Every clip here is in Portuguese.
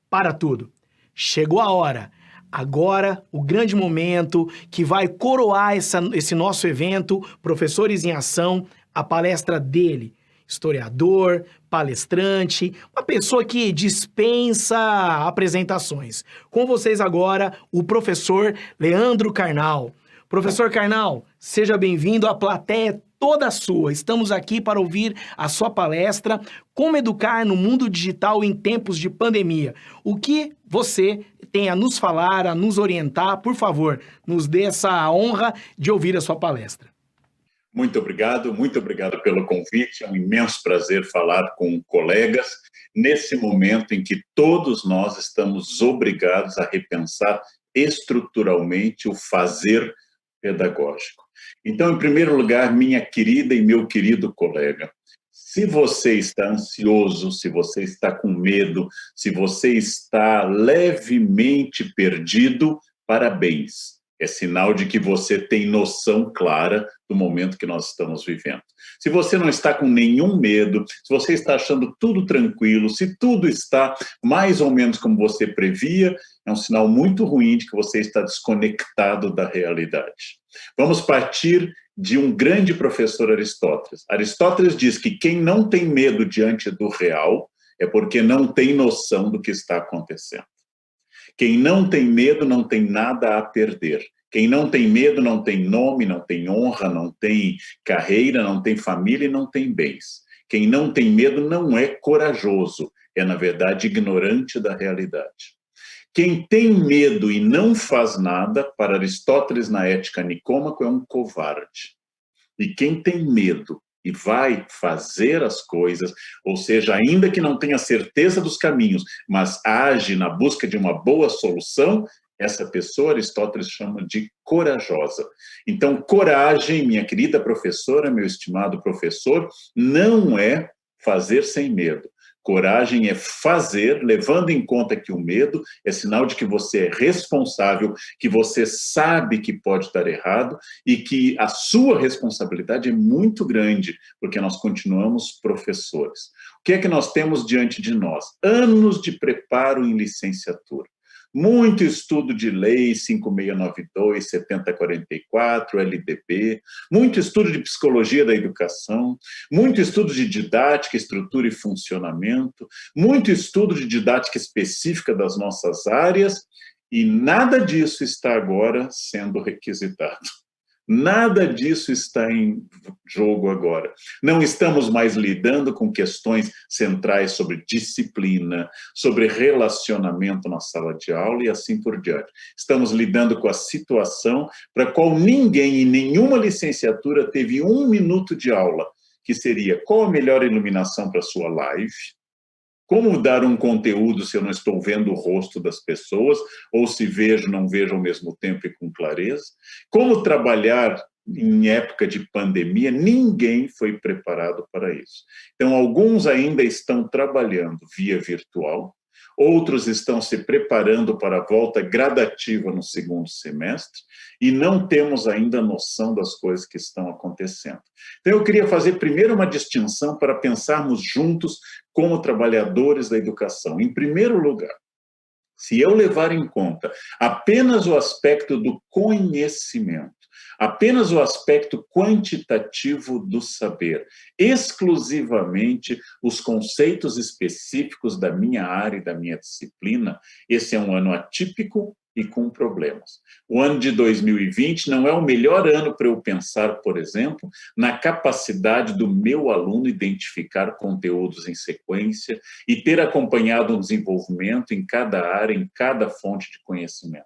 para tudo. Chegou a hora. Agora, o grande momento que vai coroar esse nosso evento, Professores em Ação, a palestra dele, historiador, palestrante, uma pessoa que dispensa apresentações. Com vocês agora, o professor Leandro Carnal. Professor Carnal, seja bem-vindo, a plateia é toda sua. Estamos aqui para ouvir a sua palestra Como Educar no Mundo Digital em Tempos de Pandemia. O que você tem a nos falar, a nos orientar, por favor, nos dê essa honra de ouvir a sua palestra. Muito obrigado pelo convite. É um imenso prazer falar com colegas nesse momento em que todos nós estamos obrigados a repensar estruturalmente o fazer pedagógico. Então, em primeiro lugar, minha querida e meu querido colega, se você está ansioso, se você está com medo, se você está levemente perdido, parabéns. É sinal de que você tem noção clara do momento que nós estamos vivendo. Se você não está com nenhum medo, se você está achando tudo tranquilo, se tudo está mais ou menos como você previa, é um sinal muito ruim de que você está desconectado da realidade. Vamos partir de um grande professor Aristóteles. Aristóteles diz que quem não tem medo diante do real é porque não tem noção do que está acontecendo. Quem não tem medo não tem nada a perder. Quem não tem medo não tem nome, não tem honra, não tem carreira, não tem família e não tem bens. Quem não tem medo não é corajoso, é, na verdade, ignorante da realidade. Quem tem medo e não faz nada, para Aristóteles, na Ética Nicômaco, é um covarde. E quem tem medo e vai fazer as coisas, ou seja, ainda que não tenha certeza dos caminhos, mas age na busca de uma boa solução, essa pessoa Aristóteles chama de corajosa. Então, coragem, minha querida professora, meu estimado professor, não é fazer sem medo. Coragem é fazer, levando em conta que o medo é sinal de que você é responsável, que você sabe que pode dar errado e que a sua responsabilidade é muito grande, porque nós continuamos professores. O que é que nós temos diante de nós? Anos de preparo em licenciatura. Muito estudo de lei 5692, 7044, LDB, muito estudo de psicologia da educação, muito estudo de didática, estrutura e funcionamento, muito estudo de didática específica das nossas áreas, e nada disso está agora sendo requisitado. Nada disso está em jogo agora. Não estamos mais lidando com questões centrais sobre disciplina, sobre relacionamento na sala de aula e assim por diante. Estamos lidando com a situação para a qual ninguém em nenhuma licenciatura teve 1 minuto de aula, que seria qual a melhor iluminação para a sua live, como dar um conteúdo se eu não estou vendo o rosto das pessoas, ou se vejo, não vejo ao mesmo tempo e com clareza? Como trabalhar em época de pandemia? Ninguém foi preparado para isso. Então, alguns ainda estão trabalhando via virtual, outros estão se preparando para a volta gradativa no segundo semestre, e não temos ainda noção das coisas que estão acontecendo. Então, eu queria fazer primeiro uma distinção para pensarmos juntos como trabalhadores da educação. Em primeiro lugar, se eu levar em conta apenas o aspecto do conhecimento, apenas o aspecto quantitativo do saber, exclusivamente os conceitos específicos da minha área e da minha disciplina, esse é um ano atípico e com problemas. O ano de 2020 não é o melhor ano para eu pensar, por exemplo, na capacidade do meu aluno identificar conteúdos em sequência e ter acompanhado um desenvolvimento em cada área, em cada fonte de conhecimento.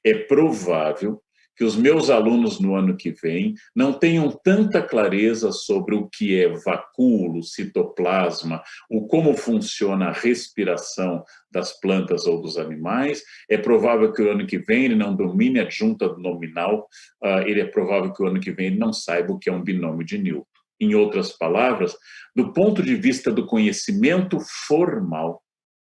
É provável que os meus alunos no ano que vem não tenham tanta clareza sobre o que é vacúolo, citoplasma, o como funciona a respiração das plantas ou dos animais. É provável que o ano que vem ele não domine a adjunta nominal, é provável que o ano que vem ele não saiba o que é um binômio de Newton. Em outras palavras, do ponto de vista do conhecimento formal,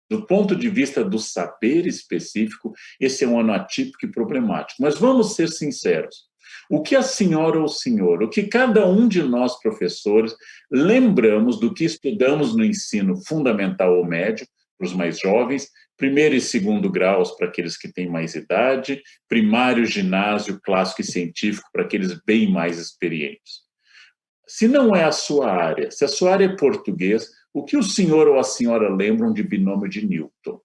do ponto de vista do saber específico, esse é um ano atípico e problemático. Mas vamos ser sinceros. O que a senhora ou o senhor, o que cada um de nós, professores, lembramos do que estudamos no ensino fundamental ou médio, para os mais jovens, primeiro e segundo graus para aqueles que têm mais idade, primário, ginásio, clássico e científico para aqueles bem mais experientes. Se não é a sua área, se a sua área é português, o que o senhor ou a senhora lembram de binômio de Newton?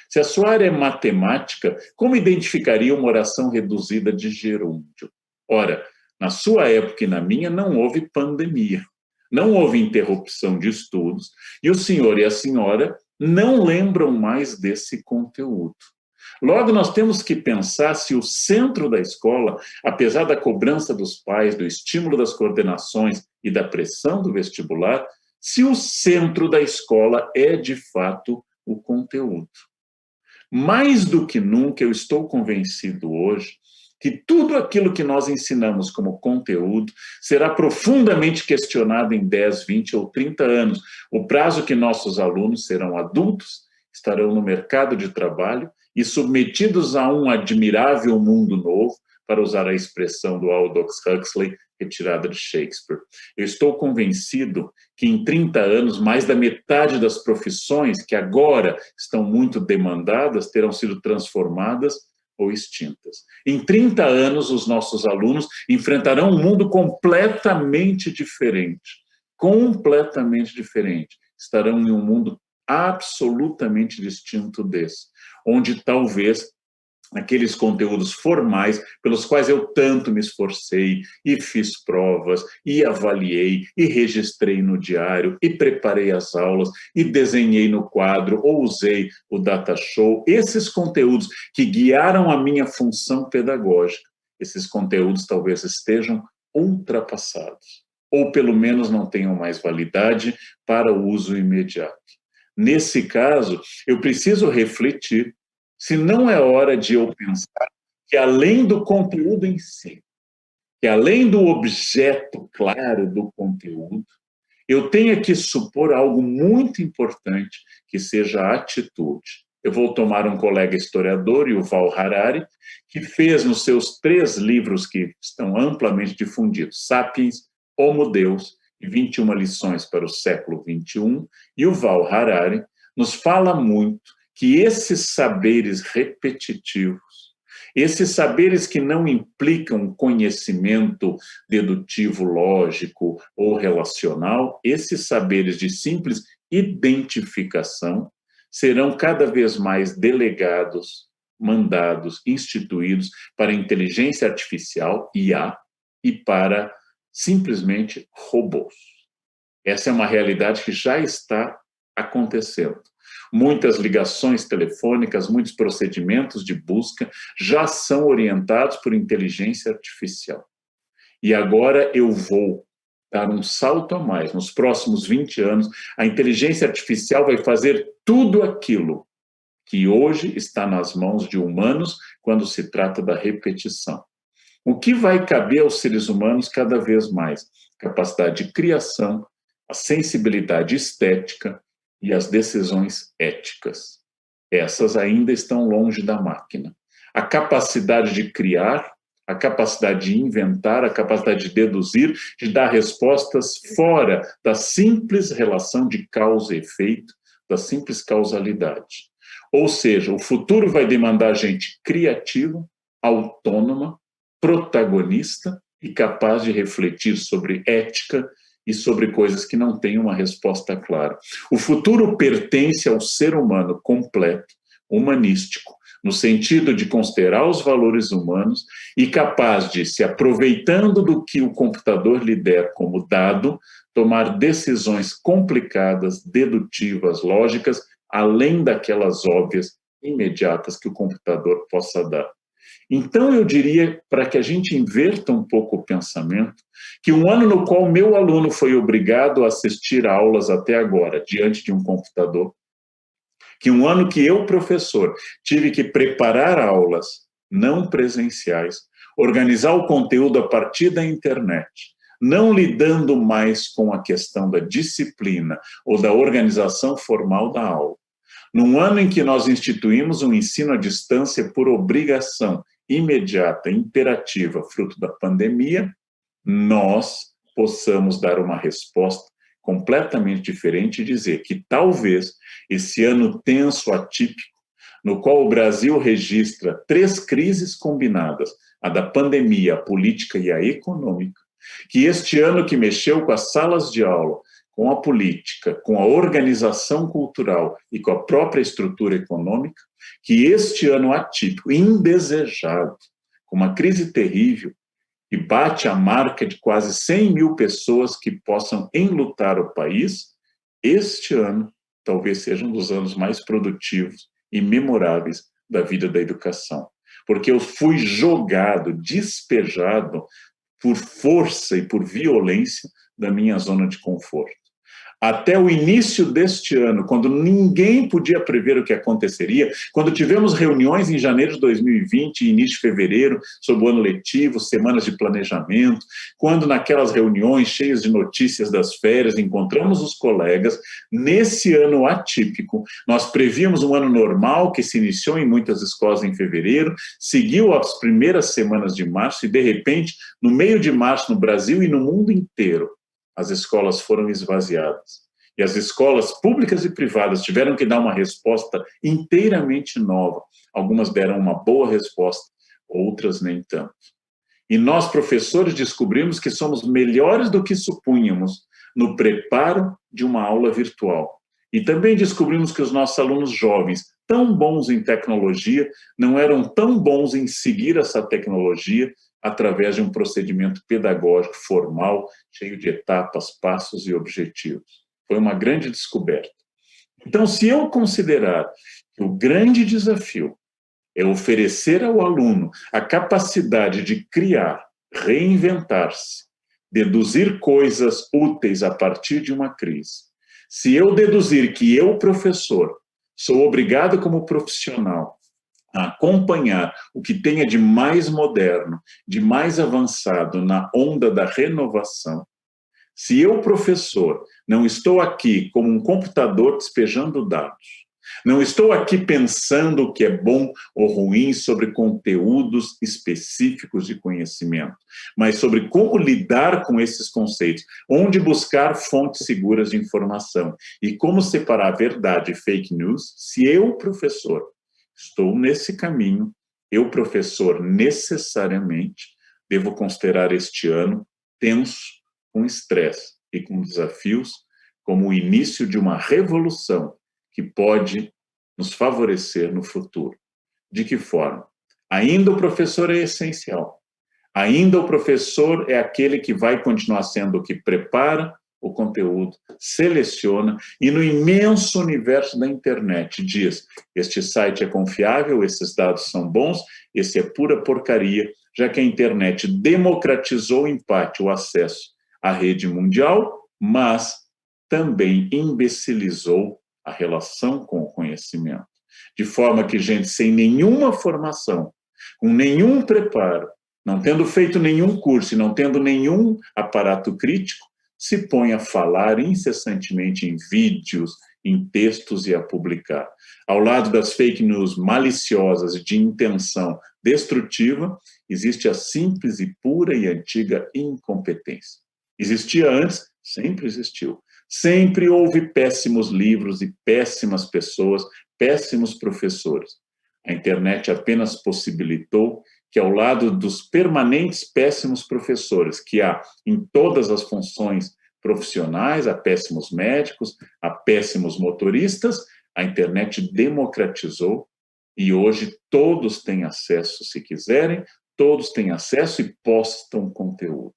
Se a sua área é matemática, como identificaria uma oração reduzida de gerúndio? Ora, na sua época e na minha não houve pandemia, não houve interrupção de estudos, e o senhor e a senhora não lembram mais desse conteúdo. Logo, nós temos que pensar se o centro da escola, apesar da cobrança dos pais, do estímulo das coordenações e da pressão do vestibular, se o centro da escola é, de fato, o conteúdo. Mais do que nunca, eu estou convencido hoje que tudo aquilo que nós ensinamos como conteúdo será profundamente questionado em 10, 20 ou 30 anos, o prazo que nossos alunos serão adultos, estarão no mercado de trabalho e submetidos a um admirável mundo novo, para usar a expressão do Aldous Huxley, retirada de Shakespeare. Eu estou convencido que em 30 anos, mais da metade das profissões que agora estão muito demandadas terão sido transformadas ou extintas. Em 30 anos, os nossos alunos enfrentarão um mundo completamente diferente. Completamente diferente. Estarão em um mundo absolutamente distinto desse, onde talvez aqueles conteúdos formais pelos quais eu tanto me esforcei e fiz provas e avaliei e registrei no diário e preparei as aulas e desenhei no quadro ou usei o data show, esses conteúdos que guiaram a minha função pedagógica, esses conteúdos talvez estejam ultrapassados ou pelo menos não tenham mais validade para o uso imediato. Nesse caso, eu preciso refletir se não é hora de eu pensar que, além do conteúdo em si, que além do objeto claro do conteúdo, eu tenho que supor algo muito importante, que seja a atitude. Eu vou tomar um colega historiador, Yuval Harari, que fez nos seus 3 livros que estão amplamente difundidos, Sapiens, Homo Deus e 21 lições para o século XXI, Yuval Harari nos fala muito que esses saberes repetitivos, esses saberes que não implicam conhecimento dedutivo, lógico ou relacional, esses saberes de simples identificação serão cada vez mais delegados, mandados, instituídos para a inteligência artificial, IA, e para simplesmente robôs. Essa é uma realidade que já está acontecendo. Muitas ligações telefônicas, muitos procedimentos de busca já são orientados por inteligência artificial. E agora eu vou dar um salto a mais. Nos próximos 20 anos, a inteligência artificial vai fazer tudo aquilo que hoje está nas mãos de humanos quando se trata da repetição. O que vai caber aos seres humanos cada vez mais? Capacidade de criação, a sensibilidade estética, e as decisões éticas. Essas ainda estão longe da máquina. A capacidade de criar, a capacidade de inventar, a capacidade de deduzir, de dar respostas fora da simples relação de causa e efeito, da simples causalidade. Ou seja, o futuro vai demandar gente criativa, autônoma, protagonista e capaz de refletir sobre ética e sobre coisas que não têm uma resposta clara. O futuro pertence ao ser humano completo, humanístico, no sentido de considerar os valores humanos e capaz de, se aproveitando do que o computador lhe der como dado, tomar decisões complicadas, dedutivas, lógicas, além daquelas óbvias, imediatas que o computador possa dar. Então, eu diria, para que a gente inverta um pouco o pensamento, que um ano no qual meu aluno foi obrigado a assistir a aulas até agora, diante de um computador, que um ano que eu, professor, tive que preparar aulas não presenciais, organizar o conteúdo a partir da internet, não lidando mais com a questão da disciplina ou da organização formal da aula. Num ano em que nós instituímos um ensino à distância por obrigação imediata, imperativa, fruto da pandemia, nós possamos dar uma resposta completamente diferente e dizer que talvez esse ano tenso, atípico, no qual o Brasil registra 3 crises combinadas, a da pandemia, a política e a econômica, que este ano que mexeu com as salas de aula, com a política, com a organização cultural e com a própria estrutura econômica, que este ano atípico, indesejado, com uma crise terrível, que bate a marca de quase 100 mil pessoas que possam enlutar o país, este ano talvez seja um dos anos mais produtivos e memoráveis da vida da educação. Porque eu fui jogado, despejado por força e por violência da minha zona de conforto. Até o início deste ano, quando ninguém podia prever o que aconteceria, quando tivemos reuniões em janeiro de 2020 e início de fevereiro, sobre o ano letivo, semanas de planejamento, quando naquelas reuniões cheias de notícias das férias encontramos os colegas, nesse ano atípico, nós prevíamos um ano normal que se iniciou em muitas escolas em fevereiro, seguiu as primeiras semanas de março e, de repente, no meio de março, no Brasil e no mundo inteiro, as escolas foram esvaziadas. E as escolas públicas e privadas tiveram que dar uma resposta inteiramente nova. Algumas deram uma boa resposta, outras nem tanto. E nós, professores, descobrimos que somos melhores do que supunhamos no preparo de uma aula virtual. E também descobrimos que os nossos alunos jovens, tão bons em tecnologia, não eram tão bons em seguir essa tecnologia através de um procedimento pedagógico formal, cheio de etapas, passos e objetivos. Foi uma grande descoberta. Então, se eu considerar que o grande desafio é oferecer ao aluno a capacidade de criar, reinventar-se, deduzir coisas úteis a partir de uma crise, se eu deduzir que eu, professor, sou obrigado como profissional a acompanhar o que tenha de mais moderno, de mais avançado na onda da renovação. Se eu, professor, não estou aqui como um computador despejando dados, não estou aqui pensando o que é bom ou ruim sobre conteúdos específicos de conhecimento, mas sobre como lidar com esses conceitos, onde buscar fontes seguras de informação e como separar verdade e fake news, se eu, professor, estou nesse caminho, eu, professor, necessariamente devo considerar este ano tenso, com estresse e com desafios, como o início de uma revolução que pode nos favorecer no futuro. De que forma? Ainda o professor é essencial. Ainda o professor é aquele que vai continuar sendo o que prepara o conteúdo, seleciona e no imenso universo da internet diz: este site é confiável, esses dados são bons, esse é pura porcaria, já que a internet democratizou em parte o acesso à rede mundial, mas também imbecilizou a relação com o conhecimento. De forma que gente sem nenhuma formação, com nenhum preparo, não tendo feito nenhum curso e não tendo nenhum aparato crítico, se põe a falar incessantemente em vídeos, em textos e a publicar. Ao lado das fake news maliciosas e de intenção destrutiva, existe a simples e pura e antiga incompetência. Existia antes, sempre existiu. Sempre houve péssimos livros e péssimas pessoas, péssimos professores. A internet apenas possibilitou que, ao lado dos permanentes péssimos professores que há em todas as funções profissionais, há péssimos médicos, há péssimos motoristas, a internet democratizou e hoje todos têm acesso, se quiserem, todos têm acesso e postam conteúdo.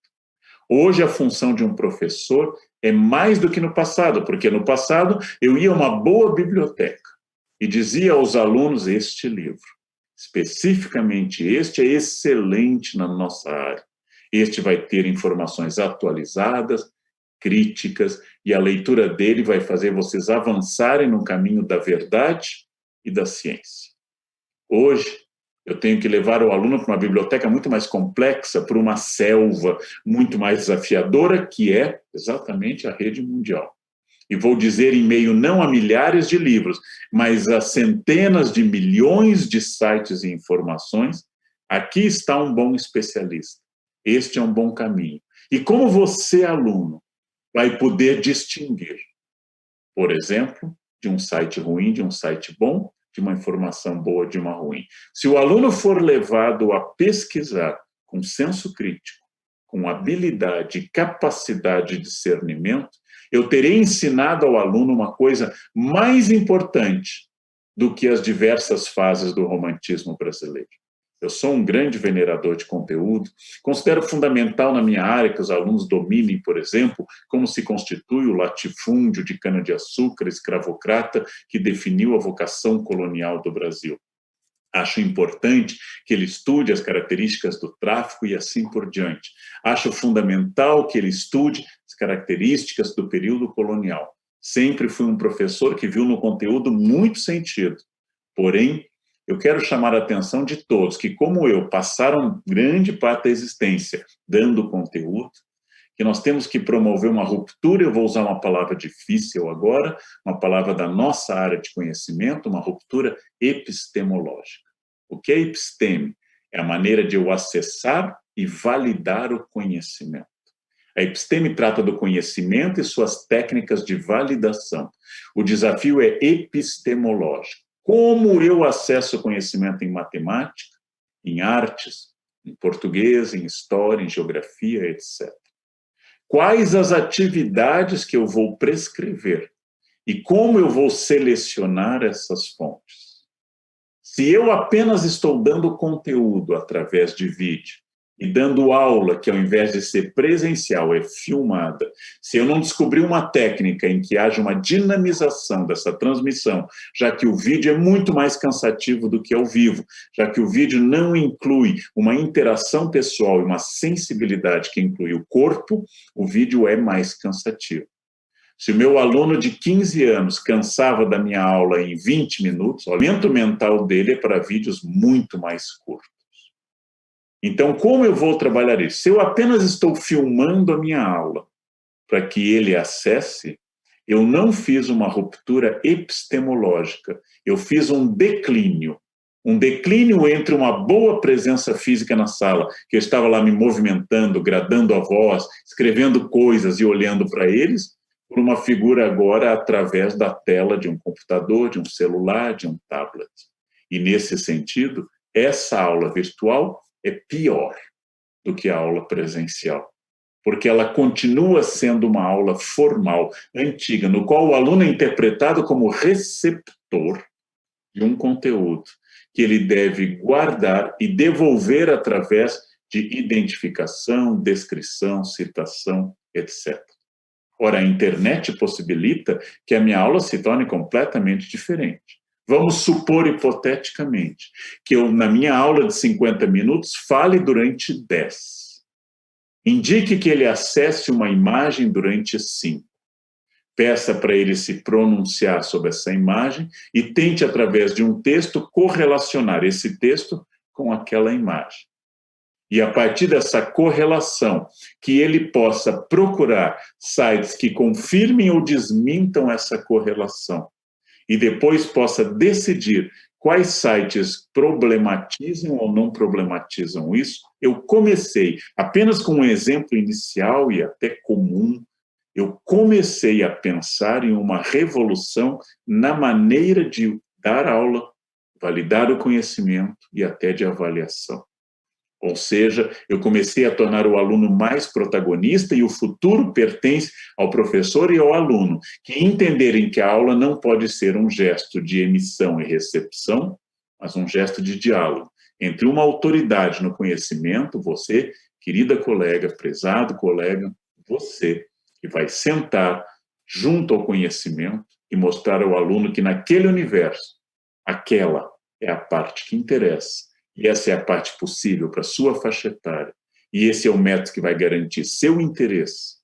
Hoje a função de um professor é mais do que no passado, porque no passado eu ia a uma boa biblioteca e dizia aos alunos: este livro, especificamente este, é excelente na nossa área. Este vai ter informações atualizadas, críticas, e a leitura dele vai fazer vocês avançarem no caminho da verdade e da ciência. Hoje, eu tenho que levar o aluno para uma biblioteca muito mais complexa, para uma selva muito mais desafiadora, que é exatamente a rede mundial. E vou dizer em meio não a milhares de livros, mas a centenas de milhões de sites e informações, aqui está um bom especialista. Este é um bom caminho. E como você, aluno, vai poder distinguir, por exemplo, de um site ruim, de um site bom, de uma informação boa de uma ruim. Se o aluno for levado a pesquisar com senso crítico, com habilidade e capacidade de discernimento, eu terei ensinado ao aluno uma coisa mais importante do que as diversas fases do romantismo brasileiro. Eu sou um grande venerador de conteúdo, considero fundamental na minha área que os alunos dominem, por exemplo, como se constitui o latifúndio de cana-de-açúcar escravocrata que definiu a vocação colonial do Brasil. Acho importante que ele estude as características do tráfico e assim por diante. Acho fundamental que ele estude as características do período colonial. Sempre fui um professor que viu no conteúdo muito sentido. Porém, eu quero chamar a atenção de todos que, como eu, passaram grande parte da existência dando conteúdo, que nós temos que promover uma ruptura, eu vou usar uma palavra difícil agora, uma palavra da nossa área de conhecimento, uma ruptura epistemológica. O que é episteme? É a maneira de eu acessar e validar o conhecimento. A episteme trata do conhecimento e suas técnicas de validação. O desafio é epistemológico. Como eu acesso o conhecimento em matemática, em artes, em português, em história, em geografia, etc. Quais as atividades que eu vou prescrever e como eu vou selecionar essas fontes? Se eu apenas estou dando conteúdo através de vídeo e dando aula que, ao invés de ser presencial, é filmada, se eu não descobrir uma técnica em que haja uma dinamização dessa transmissão, já que o vídeo é muito mais cansativo do que ao vivo, já que o vídeo não inclui uma interação pessoal e uma sensibilidade que inclui o corpo, o vídeo é mais cansativo. Se o meu aluno de 15 anos cansava da minha aula em 20 minutos, o aumento mental dele é para vídeos muito mais curtos. Então, como eu vou trabalhar isso? Se eu apenas estou filmando a minha aula para que ele acesse, eu não fiz uma ruptura epistemológica, eu fiz um declínio entre uma boa presença física na sala, que eu estava lá me movimentando, gradando a voz, escrevendo coisas e olhando para eles, por uma figura agora através da tela de um computador, de um celular, de um tablet. E, nesse sentido, essa aula virtual é pior do que a aula presencial, porque ela continua sendo uma aula formal, antiga, no qual o aluno é interpretado como receptor de um conteúdo que ele deve guardar e devolver através de identificação, descrição, citação, etc. Ora, a internet possibilita que a minha aula se torne completamente diferente. Vamos supor, hipoteticamente, que eu, na minha aula de 50 minutos, fale durante 10. Indique que ele acesse uma imagem durante 5. Peça para ele se pronunciar sobre essa imagem e tente, através de um texto, correlacionar esse texto com aquela imagem. E, a partir dessa correlação, que ele possa procurar sites que confirmem ou desmintam essa correlação. E depois possa decidir quais sites problematizam ou não problematizam isso. Eu comecei, apenas com um exemplo inicial e até comum, eu comecei a pensar em uma revolução na maneira de dar aula, validar o conhecimento e até de avaliação. Ou seja, eu comecei a tornar o aluno mais protagonista e o futuro pertence ao professor e ao aluno, que entenderem que a aula não pode ser um gesto de emissão e recepção, mas um gesto de diálogo entre uma autoridade no conhecimento, você, querida colega, prezado colega, você, que vai sentar junto ao conhecimento e mostrar ao aluno que naquele universo, aquela é a parte que interessa. E essa é a parte possível para a sua faixa etária. E esse é o método que vai garantir seu interesse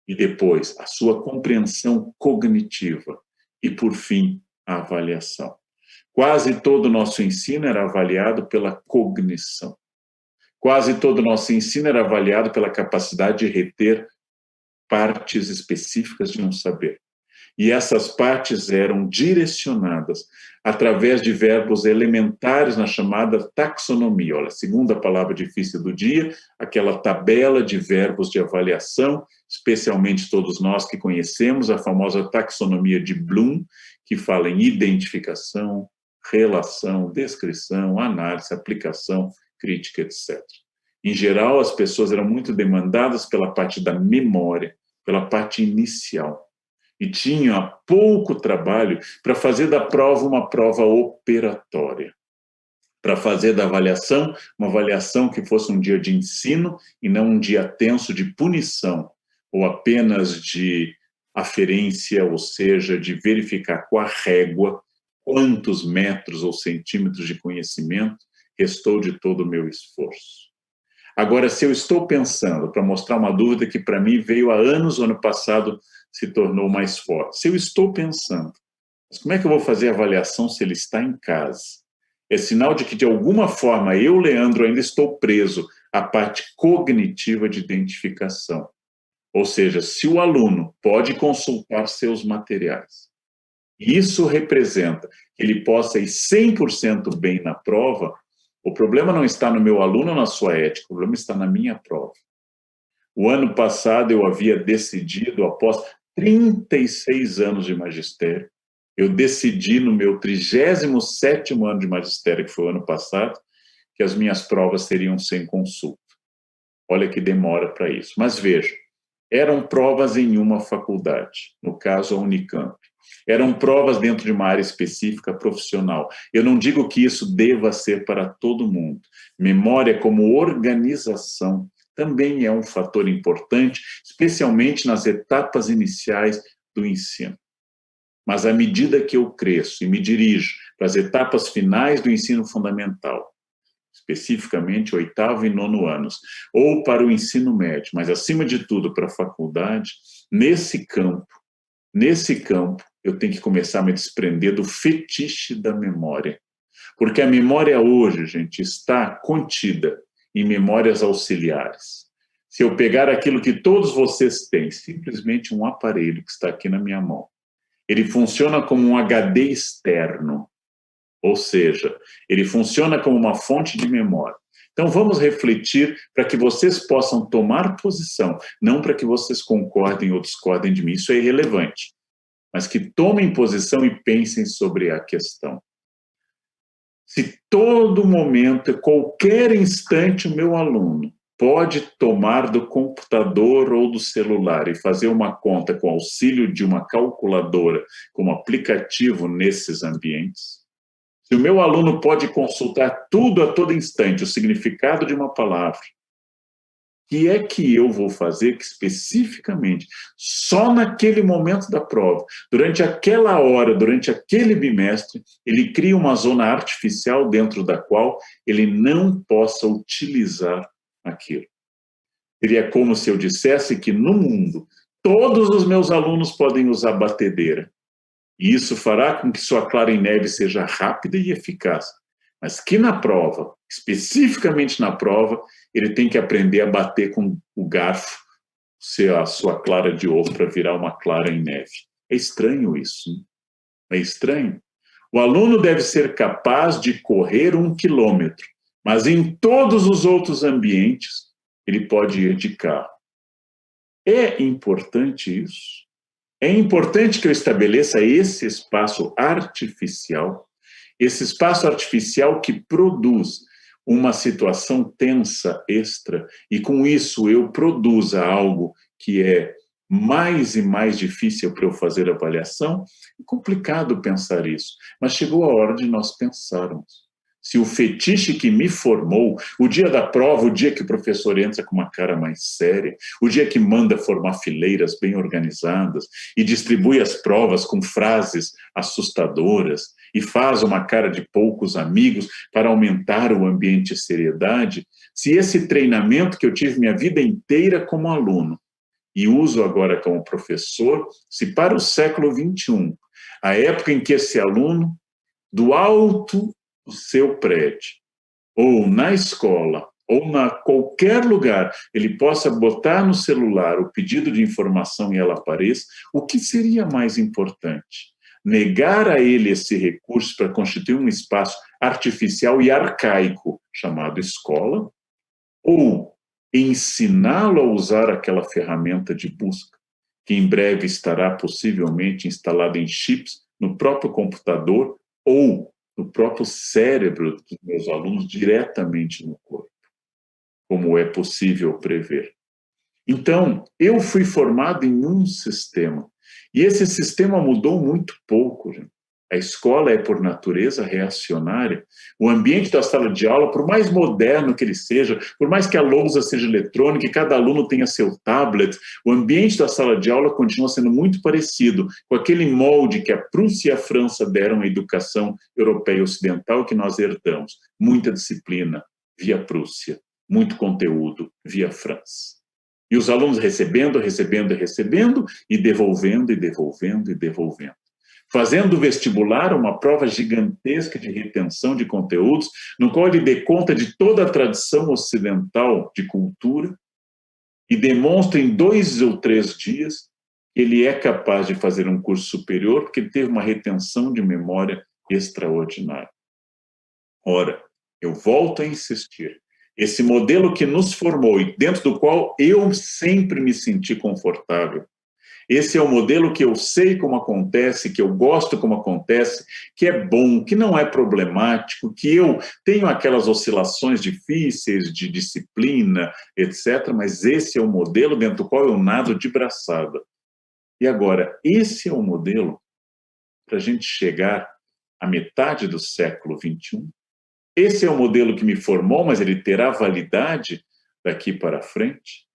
e depois a sua compreensão cognitiva e, por fim, a avaliação. Quase todo o nosso ensino era avaliado pela cognição. Quase todo o nosso ensino era avaliado pela capacidade de reter partes específicas de um saber. E essas partes eram direcionadas através de verbos elementares na chamada taxonomia. Olha, a segunda palavra difícil do dia, aquela tabela de verbos de avaliação, especialmente todos nós que conhecemos a famosa taxonomia de Bloom, que fala em identificação, relação, descrição, análise, aplicação, crítica, etc. Em geral, as pessoas eram muito demandadas pela parte da memória, pela parte inicial, e tinham pouco trabalho para fazer da prova uma prova operatória, para fazer da avaliação uma avaliação que fosse um dia de ensino e não um dia tenso de punição, ou apenas de aferência, ou seja, de verificar com a régua quantos metros ou centímetros de conhecimento restou de todo o meu esforço. Agora, se eu estou pensando, para mostrar uma dúvida que para mim veio há anos, o ano passado se tornou mais forte. Se eu estou pensando, mas como é que eu vou fazer a avaliação se ele está em casa? É sinal de que, de alguma forma, eu, Leandro, ainda estou preso à parte cognitiva de identificação. Ou seja, se o aluno pode consultar seus materiais, isso representa que ele possa ir 100% bem na prova, o problema não está no meu aluno ou na sua ética, o problema está na minha prova. O ano passado eu havia decidido, após 36 anos de magistério, eu decidi no meu 37º ano de magistério, que foi o ano passado, que as minhas provas seriam sem consulta. Olha que demora para isso. Mas veja, eram provas em uma faculdade, no caso a Unicamp. Eram provas dentro de uma área específica profissional. Eu não digo que isso deva ser para todo mundo. Memória como organização também é um fator importante, especialmente nas etapas iniciais do ensino. Mas à medida que eu cresço e me dirijo para as etapas finais do ensino fundamental, especificamente 8º e 9º anos, ou para o ensino médio, mas acima de tudo para a faculdade, nesse campo, eu tenho que começar a me desprender do fetiche da memória. Porque a memória hoje, gente, está contida em memórias auxiliares. Se eu pegar aquilo que todos vocês têm, simplesmente um aparelho que está aqui na minha mão, ele funciona como um HD externo, ou seja, ele funciona como uma fonte de memória. Então, vamos refletir para que vocês possam tomar posição, não para que vocês concordem ou discordem de mim, isso é irrelevante, mas que tomem posição e pensem sobre a questão. Se todo momento, qualquer instante, o meu aluno pode tomar do computador ou do celular e fazer uma conta com auxílio de uma calculadora, como aplicativo nesses ambientes, se o meu aluno pode consultar tudo a todo instante, o significado de uma palavra, o que é que eu vou fazer que especificamente, só naquele momento da prova, durante aquela hora, durante aquele bimestre, ele cria uma zona artificial dentro da qual ele não possa utilizar aquilo. Seria como se eu dissesse que no mundo, todos os meus alunos podem usar batedeira. E isso fará com que sua clara em neve seja rápida e eficaz. Mas que na prova, especificamente na prova, ele tem que aprender a bater com o garfo a sua clara de ovo para virar uma clara em neve. É estranho isso, né? É estranho. O aluno deve ser capaz de correr 1 quilômetro, mas em todos os outros ambientes ele pode ir de carro. É importante isso? É importante que eu estabeleça esse espaço artificial que produz uma situação tensa extra e com isso eu produza algo que é mais e mais difícil para eu fazer avaliação. É complicado pensar isso, mas chegou a hora de nós pensarmos. Se o fetiche que me formou, o dia da prova, o dia que o professor entra com uma cara mais séria, o dia que manda formar fileiras bem organizadas e distribui as provas com frases assustadoras e faz uma cara de poucos amigos para aumentar o ambiente de seriedade, se esse treinamento que eu tive minha vida inteira como aluno e uso agora como professor, se para o século XXI, a época em que esse aluno, do alto do seu prédio, ou na escola, ou na qualquer lugar, ele possa botar no celular o pedido de informação e ela apareça, o que seria mais importante? Negar a ele esse recurso para constituir um espaço artificial e arcaico chamado escola, ou ensiná-lo a usar aquela ferramenta de busca, que em breve estará possivelmente instalada em chips no próprio computador ou no próprio cérebro dos meus alunos, diretamente no corpo, como é possível prever. Então, eu fui formado em um sistema, e esse sistema mudou muito pouco, gente. A escola é, por natureza, reacionária. O ambiente da sala de aula, por mais moderno que ele seja, por mais que a lousa seja eletrônica e cada aluno tenha seu tablet, o ambiente da sala de aula continua sendo muito parecido com aquele molde que a Prússia e a França deram à educação europeia e ocidental que nós herdamos. Muita disciplina via Prússia, muito conteúdo via França. E os alunos recebendo, e devolvendo. Fazendo o vestibular uma prova gigantesca de retenção de conteúdos, no qual ele dê conta de toda a tradição ocidental de cultura e demonstra em 2 ou 3 dias que ele é capaz de fazer um curso superior porque ele teve uma retenção de memória extraordinária. Ora, eu volto a insistir, esse modelo que nos formou e dentro do qual eu sempre me senti confortável, esse é o modelo que eu sei como acontece, que eu gosto como acontece, que é bom, que não é problemático, que eu tenho aquelas oscilações difíceis de disciplina, etc., mas esse é o modelo dentro do qual eu nado de braçada. E agora, esse é o modelo para a gente chegar à metade do século XXI? Esse é o modelo que me formou, mas ele terá validade daqui para frente?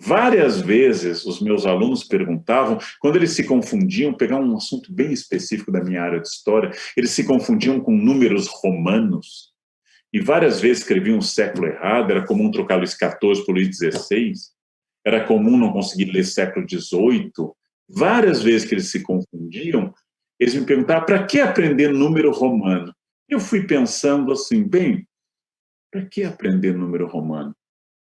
Várias vezes os meus alunos perguntavam, quando eles se confundiam, pegar um assunto bem específico da minha área de história, eles se confundiam com números romanos, e várias vezes escreviam o século errado, era comum trocar Luís XIV por Luís XVI, era comum não conseguir ler século XVIII, várias vezes que eles se confundiam, eles me perguntavam, para que aprender número romano? Eu fui pensando assim, bem, para que aprender número romano?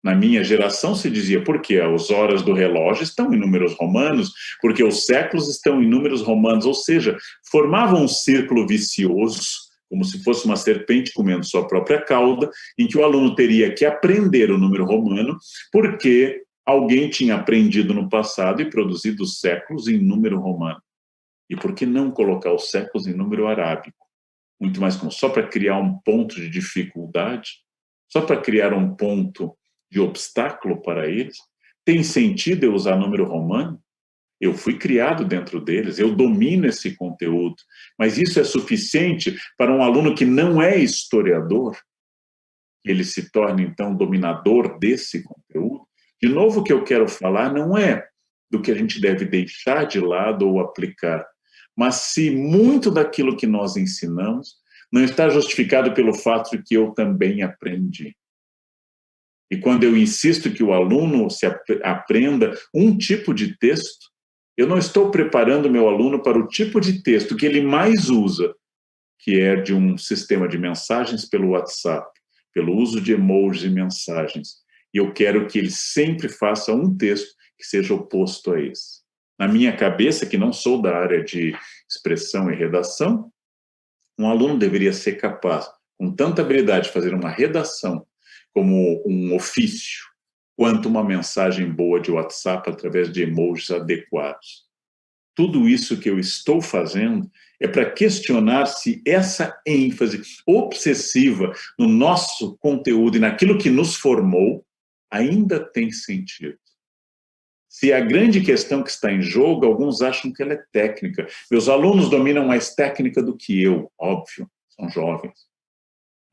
Na minha geração se dizia, porque as horas do relógio estão em números romanos, porque os séculos estão em números romanos, ou seja, formavam um círculo vicioso, como se fosse uma serpente comendo sua própria cauda, em que o aluno teria que aprender o número romano, porque alguém tinha aprendido no passado e produzido os séculos em número romano. E por que não colocar os séculos em número arábico? Muito mais como só para criar um ponto de dificuldade, só para criar um ponto de obstáculo para eles? Tem sentido eu usar número romano? Eu fui criado dentro deles, eu domino esse conteúdo, mas isso é suficiente para um aluno que não é historiador? Ele se torna, então, dominador desse conteúdo? De novo, o que eu quero falar não é do que a gente deve deixar de lado ou aplicar, mas se muito daquilo que nós ensinamos não está justificado pelo fato de que eu também aprendi. E quando eu insisto que o aluno aprenda um tipo de texto, eu não estou preparando o meu aluno para o tipo de texto que ele mais usa, que é de um sistema de mensagens pelo WhatsApp, pelo uso de emojis e mensagens. E eu quero que ele sempre faça um texto que seja oposto a esse. Na minha cabeça, que não sou da área de expressão e redação, um aluno deveria ser capaz, com tanta habilidade, de fazer uma redação como um ofício, quanto uma mensagem boa de WhatsApp através de emojis adequados. Tudo isso que eu estou fazendo é para questionar se essa ênfase obsessiva no nosso conteúdo e naquilo que nos formou ainda tem sentido. Se a grande questão que está em jogo, alguns acham que ela é técnica. Meus alunos dominam mais técnica do que eu, óbvio, são jovens.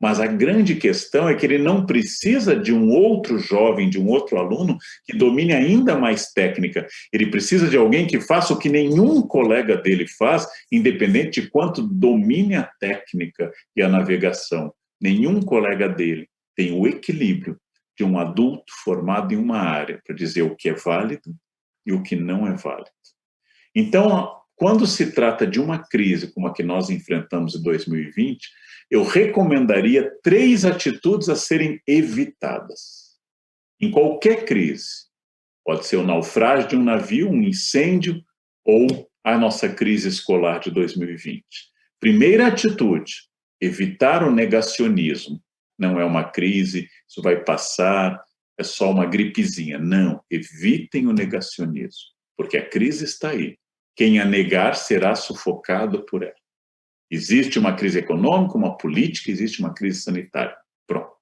Mas a grande questão é que ele não precisa de um outro jovem, de um outro aluno que domine ainda mais técnica. Ele precisa de alguém que faça o que nenhum colega dele faz, independente de quanto domine a técnica e a navegação. Nenhum colega dele tem o equilíbrio de um adulto formado em uma área para dizer o que é válido e o que não é válido. Então, quando se trata de uma crise como a que nós enfrentamos em 2020, eu recomendaria 3 atitudes a serem evitadas. Em qualquer crise, pode ser o naufrágio de um navio, um incêndio ou a nossa crise escolar de 2020. Primeira atitude, evitar o negacionismo. Não é uma crise, isso vai passar, é só uma gripezinha. Não, evitem o negacionismo, porque a crise está aí. Quem a negar será sufocado por ela. Existe uma crise econômica, uma política, existe uma crise sanitária. Pronto.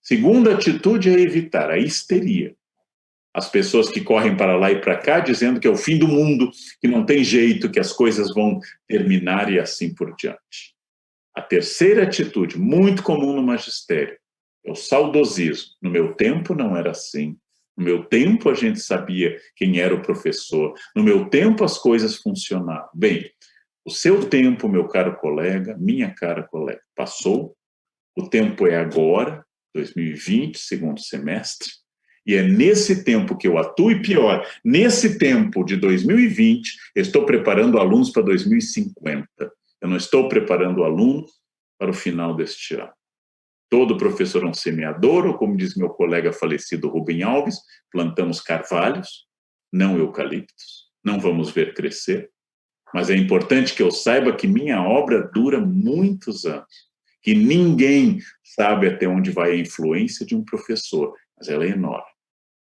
Segunda atitude é evitar a histeria. As pessoas que correm para lá e para cá dizendo que é o fim do mundo, que não tem jeito, que as coisas vão terminar e assim por diante. A terceira atitude, muito comum no magistério, é o saudosismo. No meu tempo não era assim. No meu tempo a gente sabia quem era o professor. No meu tempo as coisas funcionavam. Bem, o seu tempo, meu caro colega, minha cara colega, passou. O tempo é agora, 2020, segundo semestre. E é nesse tempo que eu atuo, e pior, nesse tempo de 2020, eu estou preparando alunos para 2050. Eu não estou preparando alunos para o final deste ano. Todo professor é um semeador, ou como diz meu colega falecido Rubem Alves, plantamos carvalhos, não eucaliptos, não vamos ver crescer. Mas é importante que eu saiba que minha obra dura muitos anos, que ninguém sabe até onde vai a influência de um professor, mas ela é enorme.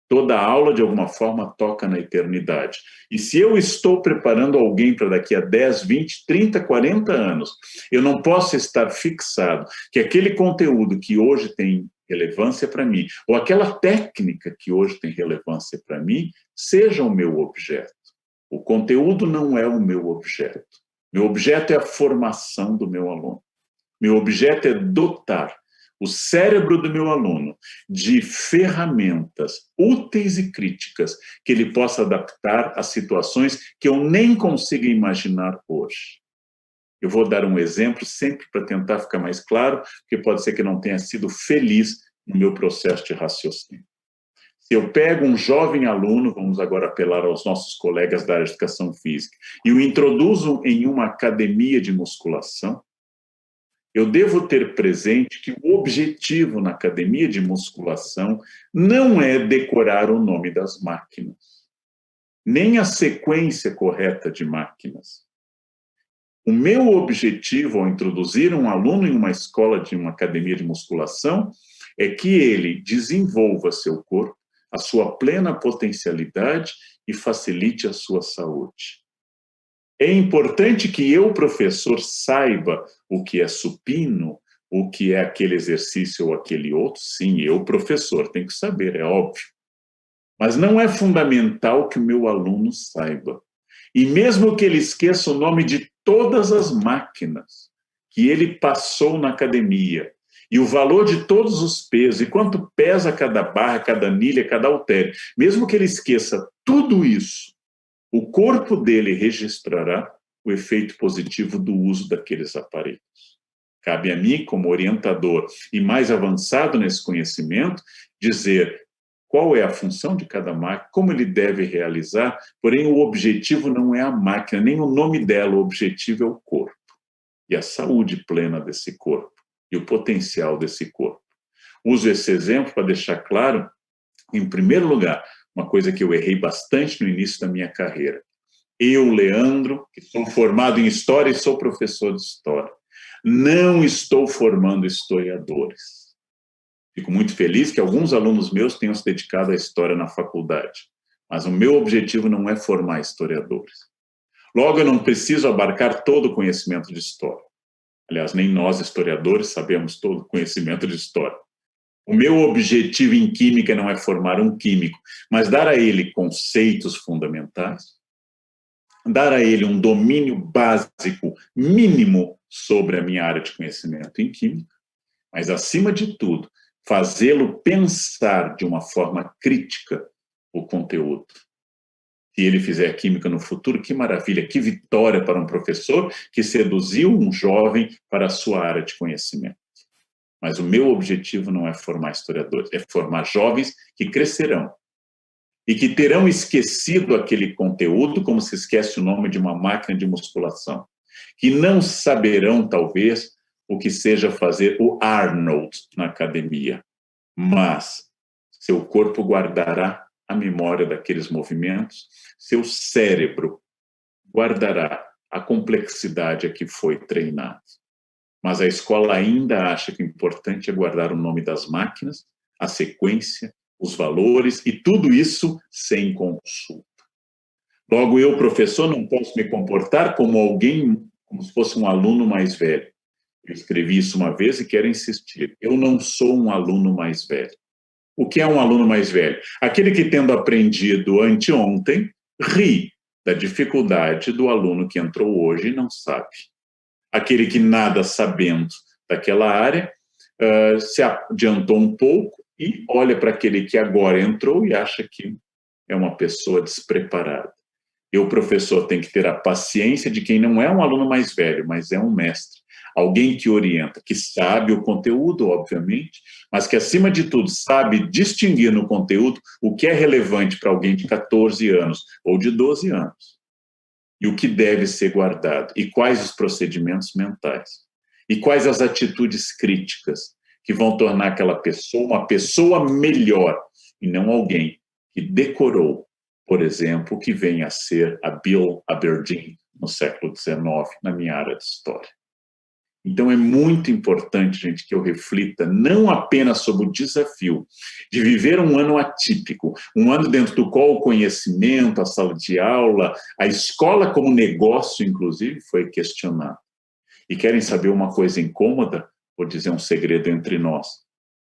Toda aula, de alguma forma, toca na eternidade. E se eu estou preparando alguém para daqui a 10, 20, 30, 40 anos, eu não posso estar fixado que aquele conteúdo que hoje tem relevância para mim, ou aquela técnica que hoje tem relevância para mim, seja o meu objeto. O conteúdo não é o meu objeto. Meu objeto é a formação do meu aluno. Meu objeto é dotar o cérebro do meu aluno de ferramentas úteis e críticas que ele possa adaptar a situações que eu nem consigo imaginar hoje. Eu vou dar um exemplo sempre para tentar ficar mais claro, porque pode ser que eu não tenha sido feliz no meu processo de raciocínio. Se eu pego um jovem aluno, vamos agora apelar aos nossos colegas da área de educação física, e o introduzo em uma academia de musculação, eu devo ter presente que o objetivo na academia de musculação não é decorar o nome das máquinas, nem a sequência correta de máquinas. O meu objetivo ao introduzir um aluno em uma escola de uma academia de musculação é que ele desenvolva seu corpo, a sua plena potencialidade e facilite a sua saúde. É importante que eu, professor, saiba o que é supino, o que é aquele exercício ou aquele outro. Sim, eu, professor, tenho que saber, é óbvio. Mas não é fundamental que o meu aluno saiba. E mesmo que ele esqueça o nome de todas as máquinas que ele passou na academia, e o valor de todos os pesos, e quanto pesa cada barra, cada anilha, cada halter, mesmo que ele esqueça tudo isso, o corpo dele registrará o efeito positivo do uso daqueles aparelhos. Cabe a mim, como orientador e mais avançado nesse conhecimento, dizer qual é a função de cada máquina, como ele deve realizar, porém o objetivo não é a máquina, nem o nome dela, o objetivo é o corpo. E a saúde plena desse corpo, e o potencial desse corpo. Uso esse exemplo para deixar claro, em primeiro lugar, uma coisa que eu errei bastante no início da minha carreira. Eu, Leandro, que sou formado em História e sou professor de História, não estou formando historiadores. Fico muito feliz que alguns alunos meus tenham se dedicado à História na faculdade, mas o meu objetivo não é formar historiadores. Logo, eu não preciso abarcar todo o conhecimento de História. Aliás, nem nós, historiadores, sabemos todo o conhecimento de História. O meu objetivo em Química não é formar um químico, mas dar a ele conceitos fundamentais, dar a ele um domínio básico mínimo sobre a minha área de conhecimento em Química, mas, acima de tudo, fazê-lo pensar de uma forma crítica o conteúdo. Se ele fizer Química no futuro, que maravilha, que vitória para um professor que seduziu um jovem para a sua área de conhecimento. Mas o meu objetivo não é formar historiadores, é formar jovens que crescerão e que terão esquecido aquele conteúdo como se esquece o nome de uma máquina de musculação, que não saberão, talvez, o que seja fazer o Arnold na academia, mas seu corpo guardará a memória daqueles movimentos, seu cérebro guardará a complexidade a que foi treinado. Mas a escola ainda acha que o importante é guardar o nome das máquinas, a sequência, os valores, e tudo isso sem consulta. Logo, eu, professor, não posso me comportar como como se fosse um aluno mais velho. Eu escrevi isso uma vez e quero insistir. Eu não sou um aluno mais velho. O que é um aluno mais velho? Aquele que, tendo aprendido anteontem, ri da dificuldade do aluno que entrou hoje e não sabe. Aquele que nada sabendo daquela área, se adiantou um pouco e olha para aquele que agora entrou e acha que é uma pessoa despreparada. E o professor tem que ter a paciência de quem não é um aluno mais velho, mas é um mestre. Alguém que orienta, que sabe o conteúdo, obviamente, mas que, acima de tudo, sabe distinguir no conteúdo o que é relevante para alguém de 14 anos ou de 12 anos. E o que deve ser guardado. E quais os procedimentos mentais. E quais as atitudes críticas que vão tornar aquela pessoa uma pessoa melhor e não alguém que decorou, por exemplo, que vem a ser a Bill Aberdeen no século XIX, na minha área de história. Então, é muito importante, gente, que eu reflita não apenas sobre o desafio de viver um ano atípico, um ano dentro do qual o conhecimento, a sala de aula, a escola como negócio, inclusive, foi questionado. E querem saber uma coisa incômoda? Vou dizer um segredo entre nós.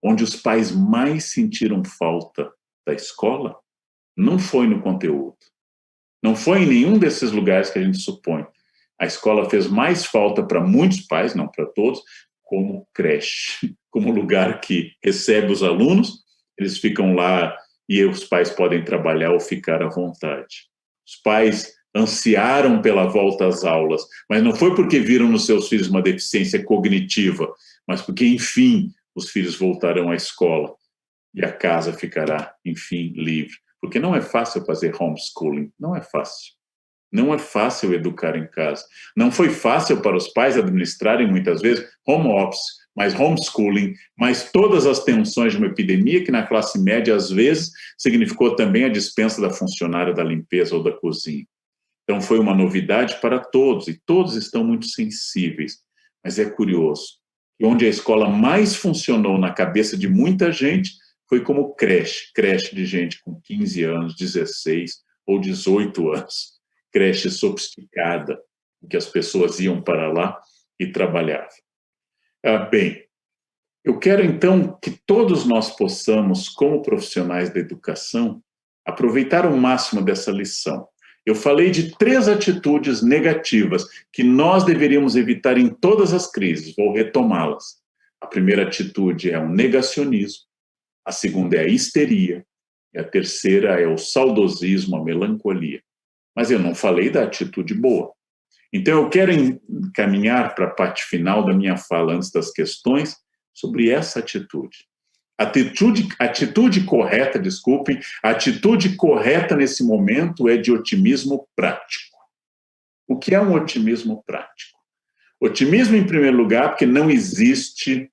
Onde os pais mais sentiram falta da escola, não foi no conteúdo. Não foi em nenhum desses lugares que a gente supõe. A escola fez mais falta para muitos pais, não para todos, como creche, como lugar que recebe os alunos, eles ficam lá e os pais podem trabalhar ou ficar à vontade. Os pais ansiaram pela volta às aulas, mas não foi porque viram nos seus filhos uma deficiência cognitiva, mas porque, enfim, os filhos voltarão à escola e a casa ficará, enfim, livre. Porque não é fácil fazer homeschooling, não é fácil. Não é fácil educar em casa. Não foi fácil para os pais administrarem, muitas vezes, home office, mais homeschooling, mais todas as tensões de uma epidemia que na classe média, às vezes, significou também a dispensa da funcionária da limpeza ou da cozinha. Então, foi uma novidade para todos, e todos estão muito sensíveis. Mas é curioso, que onde a escola mais funcionou na cabeça de muita gente foi como creche de gente com 15 anos, 16 ou 18 anos. Creche sofisticada, em que as pessoas iam para lá e trabalhavam. Bem, eu quero então que todos nós possamos, como profissionais da educação, aproveitar o máximo dessa lição. Eu falei de 3 atitudes negativas que nós deveríamos evitar em todas as crises, vou retomá-las. A primeira atitude é o negacionismo, a segunda é a histeria, e a terceira é o saudosismo, a melancolia. Mas eu não falei da atitude boa. Então, eu quero encaminhar para a parte final da minha fala, antes das questões, sobre essa atitude. Atitude correta, desculpem, a atitude correta nesse momento é de otimismo prático. O que é um otimismo prático? Otimismo, em primeiro lugar, porque não existe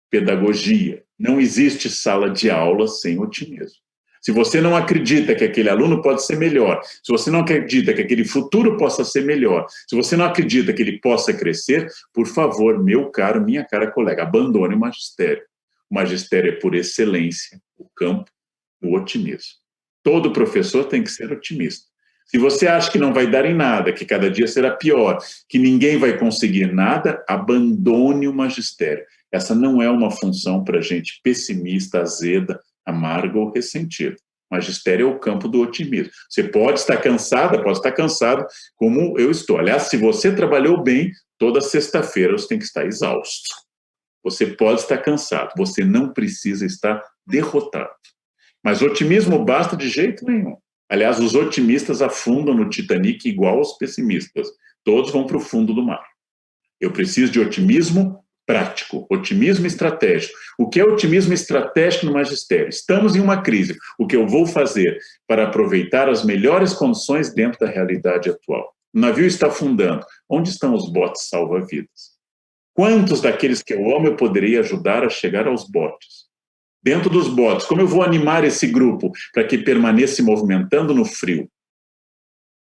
pedagogia, não existe sala de aula sem otimismo. Se você não acredita que aquele aluno pode ser melhor, se você não acredita que aquele futuro possa ser melhor, se você não acredita que ele possa crescer, por favor, meu caro, minha cara colega, abandone o magistério. O magistério é, por excelência, o campo do otimismo. Todo professor tem que ser otimista. Se você acha que não vai dar em nada, que cada dia será pior, que ninguém vai conseguir nada, abandone o magistério. Essa não é uma função para gente pessimista, azeda, amarga ou ressentida. Magistério é o campo do otimismo. Você pode estar cansada, pode estar cansado, como eu estou. Aliás, se você trabalhou bem, toda sexta-feira você tem que estar exausto. Você pode estar cansado, você não precisa estar derrotado. Mas otimismo basta de jeito nenhum. Aliás, os otimistas afundam no Titanic igual aos pessimistas. Todos vão para o fundo do mar. Eu preciso de otimismo prático, otimismo estratégico. O que é otimismo estratégico no magistério? Estamos em uma crise. O que eu vou fazer para aproveitar as melhores condições dentro da realidade atual? O navio está afundando. Onde estão os botes salva-vidas? Quantos daqueles que eu amo eu poderia ajudar a chegar aos botes? Dentro dos botes, como eu vou animar esse grupo para que permaneça se movimentando no frio?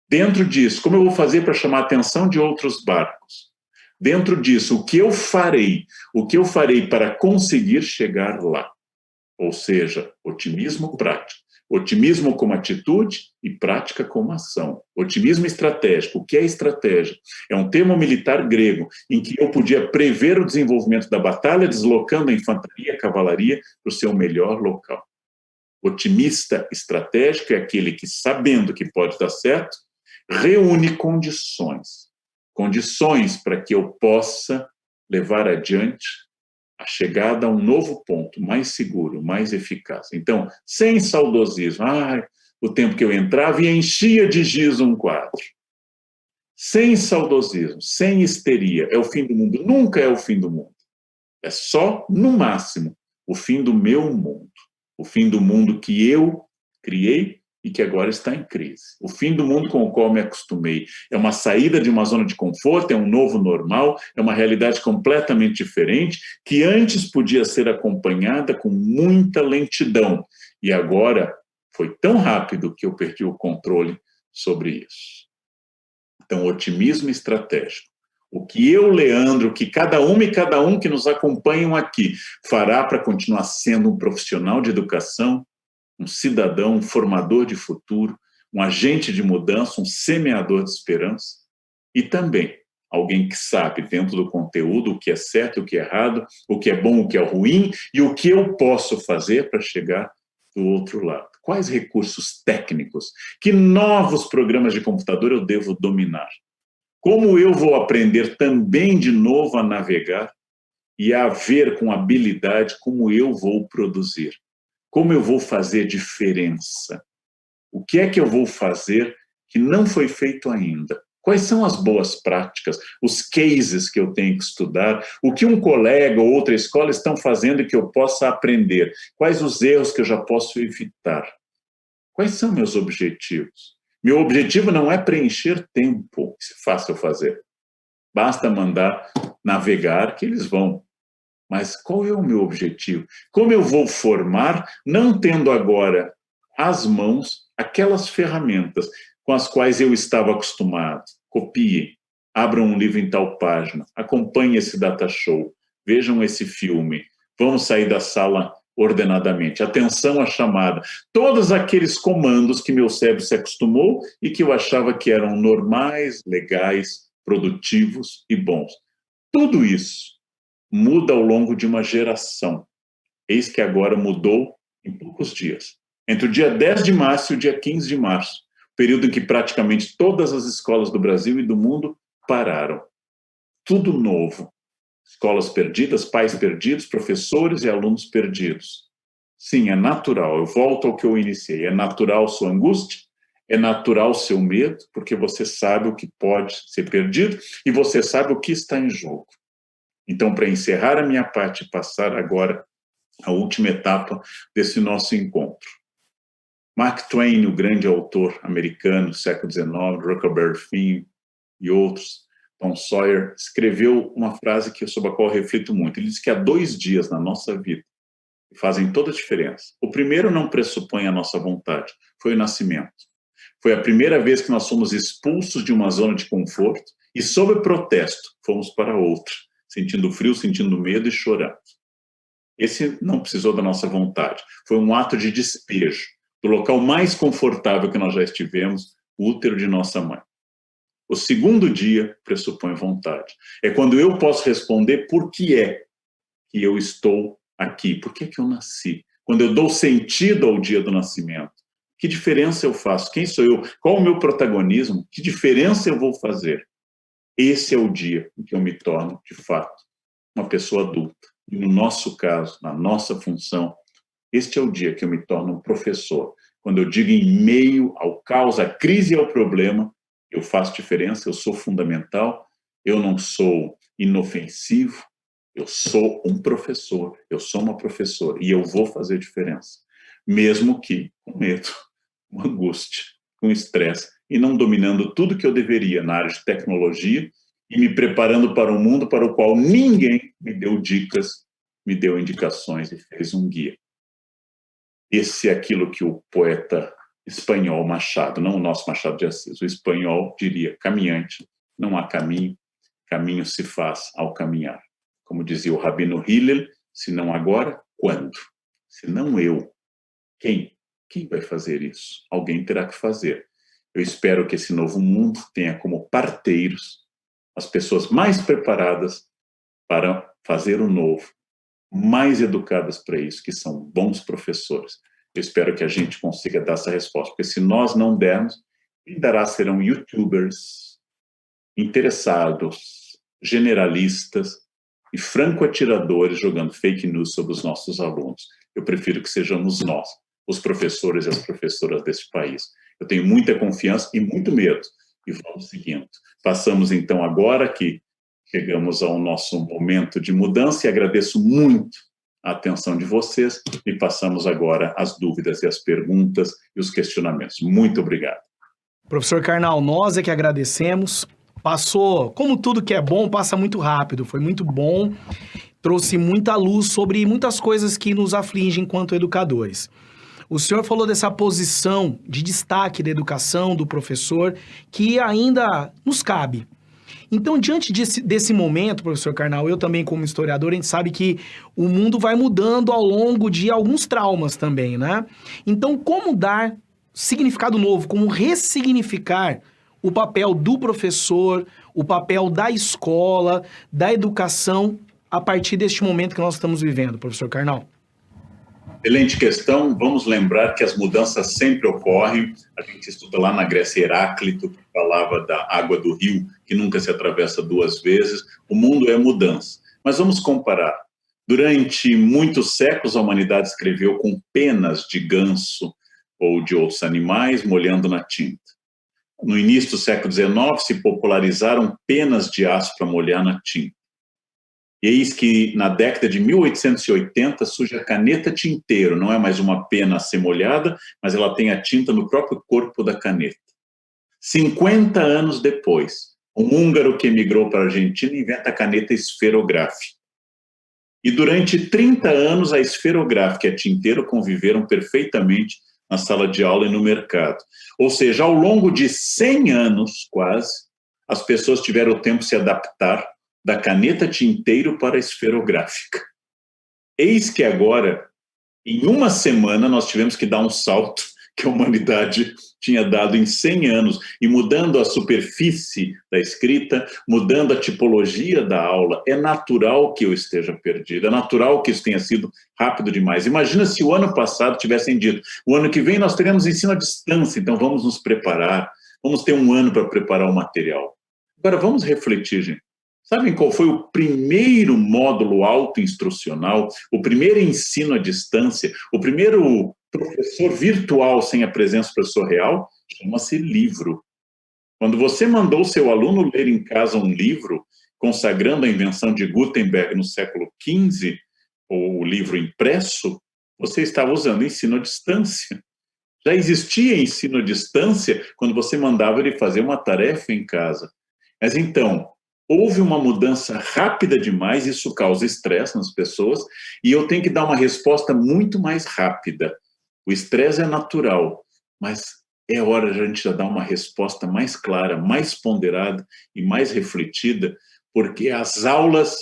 Dentro disso, como eu vou fazer para chamar a atenção de outros barcos? Dentro disso, o que eu farei para conseguir chegar lá? Ou seja, otimismo prático. Otimismo como atitude e prática como ação. Otimismo estratégico. O que é estratégia? É um termo militar grego em que eu podia prever o desenvolvimento da batalha, deslocando a infantaria e a cavalaria para o seu melhor local. Otimista estratégico é aquele que, sabendo que pode dar certo, reúne condições. Condições para que eu possa levar adiante a chegada a um novo ponto, mais seguro, mais eficaz. Então, sem saudosismo, o tempo que eu entrava e enchia de giz um quadro. Sem saudosismo, sem histeria, é o fim do mundo. Nunca é o fim do mundo. É só, no máximo, o fim do meu mundo. O fim do mundo que eu criei e que agora está em crise. O fim do mundo com o qual me acostumei. É uma saída de uma zona de conforto, é um novo normal, é uma realidade completamente diferente, que antes podia ser acompanhada com muita lentidão. E agora foi tão rápido que eu perdi o controle sobre isso. Então, otimismo estratégico. O que eu, Leandro, que cada uma e cada um que nos acompanham aqui fará para continuar sendo um profissional de educação, um cidadão, um formador de futuro, um agente de mudança, um semeador de esperança, e também alguém que sabe, dentro do conteúdo, o que é certo, o que é errado, o que é bom, o que é ruim, e o que eu posso fazer para chegar do outro lado. Quais recursos técnicos, que novos programas de computador eu devo dominar? Como eu vou aprender também de novo a navegar e a ver com habilidade como eu vou produzir? Como eu vou fazer diferença? O que é que eu vou fazer que não foi feito ainda? Quais são as boas práticas, os cases que eu tenho que estudar? O que um colega ou outra escola estão fazendo e que eu possa aprender? Quais os erros que eu já posso evitar? Quais são meus objetivos? Meu objetivo não é preencher tempo, isso é fácil fazer. Basta mandar navegar que eles vão. Mas qual é o meu objetivo? Como eu vou formar, não tendo agora às mãos aquelas ferramentas com as quais eu estava acostumado? Copiem, abram um livro em tal página, acompanhem esse data show, vejam esse filme, vamos sair da sala ordenadamente. Atenção à chamada. Todos aqueles comandos que meu cérebro se acostumou e que eu achava que eram normais, legais, produtivos e bons. Tudo isso muda ao longo de uma geração. Eis que agora mudou em poucos dias. Entre o dia 10 de março e o dia 15 de março, período em que praticamente todas as escolas do Brasil e do mundo pararam. Tudo novo. Escolas perdidas, pais perdidos, professores e alunos perdidos. Sim, é natural. Eu volto ao que eu iniciei. É natural sua angústia, é natural seu medo, porque você sabe o que pode ser perdido e você sabe o que está em jogo. Então, para encerrar a minha parte e passar agora a última etapa desse nosso encontro. Mark Twain, o grande autor americano do século XIX, Huckleberry Finn e outros, Tom Sawyer, escreveu uma frase sobre a qual eu reflito muito. Ele diz que há 2 dias na nossa vida que fazem toda a diferença. O primeiro não pressupõe a nossa vontade, foi o nascimento. Foi a primeira vez que nós fomos expulsos de uma zona de conforto e, sob protesto, fomos para outra, sentindo frio, sentindo medo e chorando. Esse não precisou da nossa vontade. Foi um ato de despejo do local mais confortável que nós já estivemos, o útero de nossa mãe. O segundo dia pressupõe vontade. É quando eu posso responder por que é que eu estou aqui, por que é que eu nasci. Quando eu dou sentido ao dia do nascimento. Que diferença eu faço? Quem sou eu? Qual o meu protagonismo? Que diferença eu vou fazer? Esse é o dia em que eu me torno, de fato, uma pessoa adulta. E no nosso caso, na nossa função, este é o dia que eu me torno um professor. Quando eu digo em meio ao caos, à crise e ao problema, eu faço diferença, eu sou fundamental, eu não sou inofensivo, eu sou um professor, eu sou uma professora e eu vou fazer diferença. Mesmo que com medo, com angústia, com estresse e não dominando tudo que eu deveria na área de tecnologia e me preparando para um mundo para o qual ninguém me deu dicas, me deu indicações e fez um guia. Esse é aquilo que o poeta espanhol Machado, não o nosso Machado de Assis, o espanhol diria, caminhante, não há caminho, caminho se faz ao caminhar. Como dizia o Rabino Hillel, se não agora, quando? Se não eu, quem? Quem vai fazer isso? Alguém terá que fazer. Eu espero que esse novo mundo tenha como parteiros as pessoas mais preparadas para fazer o novo, mais educadas para isso, que são bons professores. Eu espero que a gente consiga dar essa resposta, porque se nós não dermos, quem dará serão YouTubers interessados, generalistas e franco-atiradores jogando fake news sobre os nossos alunos. Eu prefiro que sejamos nós, os professores e as professoras desse país. Eu tenho muita confiança e muito medo, e vamos seguindo. Passamos, então, agora que chegamos ao nosso momento de mudança, e agradeço muito a atenção de vocês, e passamos agora às dúvidas e às perguntas e os questionamentos. Muito obrigado. Professor Karnal, nós é que agradecemos. Passou, como tudo que é bom, passa muito rápido. Foi muito bom, trouxe muita luz sobre muitas coisas que nos afligem enquanto educadores. O senhor falou dessa posição de destaque da educação, do professor, que ainda nos cabe. Então, diante desse momento, professor Karnal, eu também como historiador, a gente sabe que o mundo vai mudando ao longo de alguns traumas também, né? Então, como dar significado novo, como ressignificar o papel do professor, o papel da escola, da educação, a partir deste momento que nós estamos vivendo, professor Karnal? Excelente questão. Vamos lembrar que as mudanças sempre ocorrem. A gente estuda lá na Grécia Heráclito, que falava da água do rio, que nunca se atravessa duas vezes. O mundo é mudança. Mas vamos comparar. Durante muitos séculos, a humanidade escreveu com penas de ganso ou de outros animais, molhando na tinta. No início do século XIX, se popularizaram penas de aço para molhar na tinta. E eis que, na década de 1880, surge a caneta tinteiro. Não é mais uma pena a ser molhada, mas ela tem a tinta no próprio corpo da caneta. 50 anos depois, um húngaro que emigrou para a Argentina inventa a caneta esferográfica. E durante 30 anos, a esferográfica e a tinteiro conviveram perfeitamente na sala de aula e no mercado. Ou seja, ao longo de 100 anos, quase, as pessoas tiveram o tempo de se adaptar da caneta tinteiro para a esferográfica. Eis que agora, em uma semana, nós tivemos que dar um salto que a humanidade tinha dado em 100 anos, e mudando a superfície da escrita, mudando a tipologia da aula. É natural que eu esteja perdido, é natural que isso tenha sido rápido demais. Imagina se o ano passado tivessem dito, o ano que vem nós teremos ensino à distância, então vamos nos preparar, vamos ter um ano para preparar o material. Agora vamos refletir, gente. Sabem qual foi o primeiro módulo autoinstrucional, o primeiro ensino à distância, o primeiro professor virtual sem a presença do professor real? Chama-se livro. Quando você mandou o seu aluno ler em casa um livro, consagrando a invenção de Gutenberg no século XV, ou o livro impresso, você estava usando ensino à distância. Já existia ensino à distância quando você mandava ele fazer uma tarefa em casa. Mas então, houve uma mudança rápida demais, isso causa estresse nas pessoas, e eu tenho que dar uma resposta muito mais rápida. O estresse é natural, mas é hora de a gente já dar uma resposta mais clara, mais ponderada e mais refletida, porque as aulas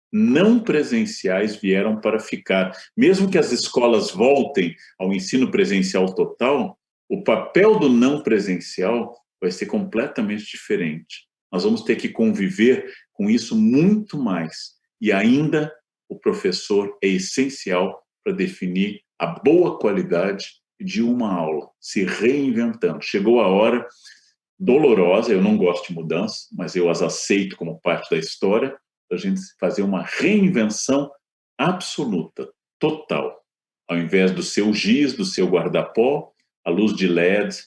não presenciais vieram para ficar. Mesmo que as escolas voltem ao ensino presencial total, o papel do não presencial vai ser completamente diferente. Nós vamos ter que conviver com isso muito mais. E ainda o professor é essencial para definir a boa qualidade de uma aula, se reinventando. Chegou a hora dolorosa, eu não gosto de mudança, mas eu as aceito como parte da história, da gente fazer uma reinvenção absoluta, total. Ao invés do seu giz, do seu guarda-pó, a luz de LED,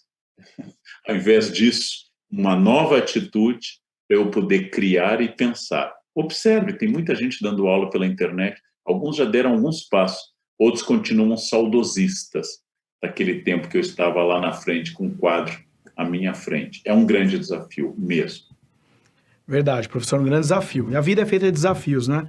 ao invés disso, uma nova atitude para eu poder criar e pensar. Observe, tem muita gente dando aula pela internet, alguns já deram alguns passos, outros continuam saudosistas daquele tempo que eu estava lá na frente com um quadro à minha frente. É um grande desafio mesmo. Verdade, professor, um grande desafio. E a vida é feita de desafios, né?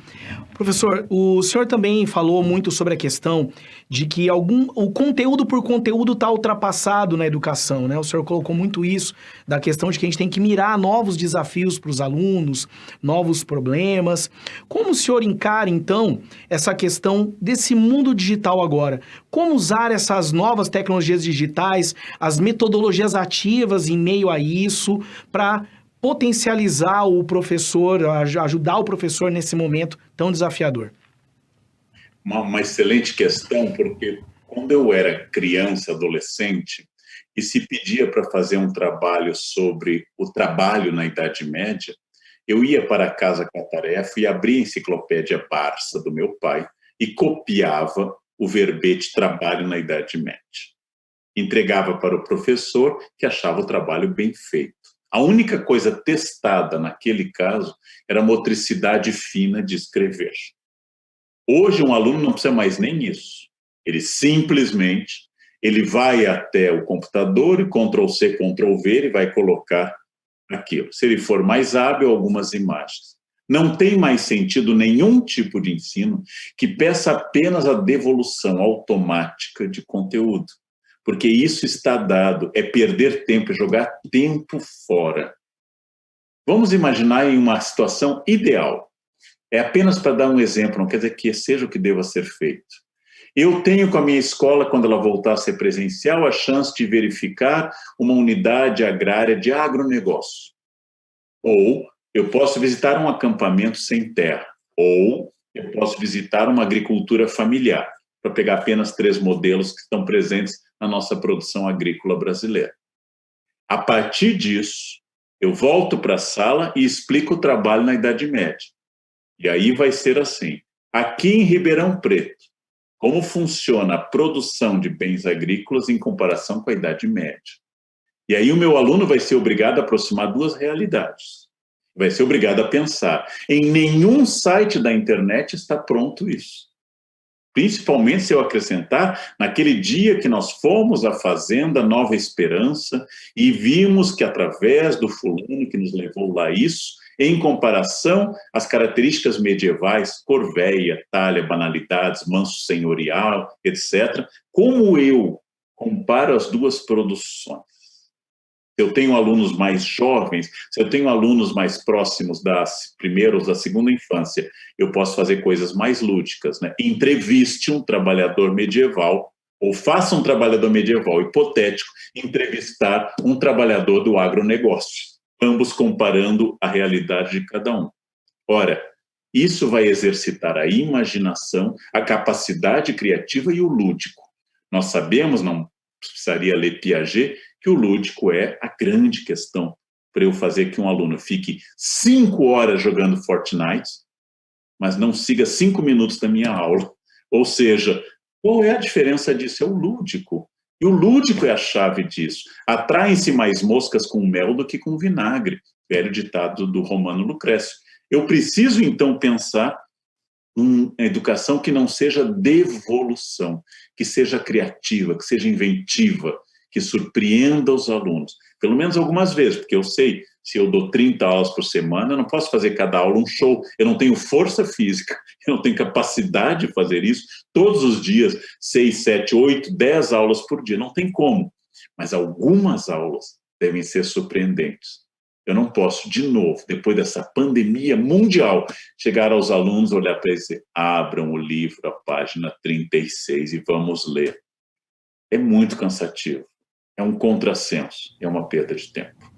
Professor, o senhor também falou muito sobre a questão de que o conteúdo por conteúdo está ultrapassado na educação, né? O senhor colocou muito isso, da questão de que a gente tem que mirar novos desafios para os alunos, novos problemas. Como o senhor encara, então, essa questão desse mundo digital agora? Como usar essas novas tecnologias digitais, as metodologias ativas em meio a isso, para potencializar o professor, ajudar o professor nesse momento tão desafiador? Uma excelente questão, porque quando eu era criança, adolescente, e se pedia para fazer um trabalho sobre o trabalho na Idade Média, eu ia para casa com a tarefa e abria a enciclopédia Barça do meu pai e copiava o verbete trabalho na Idade Média. Entregava para o professor, que achava o trabalho bem feito. A única coisa testada naquele caso era a motricidade fina de escrever. Hoje, um aluno não precisa mais nem isso. Ele vai até o computador e Ctrl+C, Ctrl+V, e vai colocar aquilo. Se ele for mais hábil, algumas imagens. Não tem mais sentido nenhum tipo de ensino que peça apenas a devolução automática de conteúdo, porque isso está dado, é perder tempo, é jogar tempo fora. Vamos imaginar em uma situação ideal. É apenas para dar um exemplo, não quer dizer que seja o que deva ser feito. Eu tenho com a minha escola, quando ela voltar a ser presencial, a chance de verificar uma unidade agrária de agronegócio. Ou eu posso visitar um acampamento sem terra. Ou eu posso visitar uma agricultura familiar, para pegar apenas 3 modelos que estão presentes na nossa produção agrícola brasileira. A partir disso, eu volto para a sala e explico o trabalho na Idade Média. E aí vai ser assim. Aqui em Ribeirão Preto, como funciona a produção de bens agrícolas em comparação com a Idade Média. E aí o meu aluno vai ser obrigado a aproximar 2 realidades. Vai ser obrigado a pensar. Em nenhum site da internet está pronto isso. Principalmente se eu acrescentar, naquele dia que nós fomos à fazenda Nova Esperança e vimos que através do fulano que nos levou lá isso, em comparação às características medievais, corveia, talha, banalidades, manso senhorial, etc., como eu comparo as 2 produções? Se eu tenho alunos mais jovens, se eu tenho alunos mais próximos das primeira ou da segunda infância, eu posso fazer coisas mais lúdicas, né? Entreviste um trabalhador medieval, ou faça um trabalhador medieval hipotético entrevistar um trabalhador do agronegócio, ambos comparando a realidade de cada um. Ora, isso vai exercitar a imaginação, a capacidade criativa e o lúdico. Nós sabemos, não precisaria ler Piaget, que o lúdico é a grande questão para eu fazer que um aluno fique 5 horas jogando Fortnite, mas não siga 5 minutos da minha aula. Ou seja, qual é a diferença disso? É o lúdico. E o lúdico é a chave disso. Atraem-se mais moscas com mel do que com vinagre, velho ditado do Romano Lucrécio. Eu preciso, então, pensar uma educação que não seja devolução, que seja criativa, que seja inventiva, que surpreenda os alunos, pelo menos algumas vezes, porque eu sei, se eu dou 30 aulas por semana, eu não posso fazer cada aula um show, eu não tenho força física, eu não tenho capacidade de fazer isso todos os dias, 6, 7, 8, 10 aulas por dia, não tem como, mas algumas aulas devem ser surpreendentes. Eu não posso, de novo, depois dessa pandemia mundial, chegar aos alunos, olhar para eles e dizer, abram o livro, a página 36 e vamos ler. É muito cansativo. É um contrassenso, é uma perda de tempo.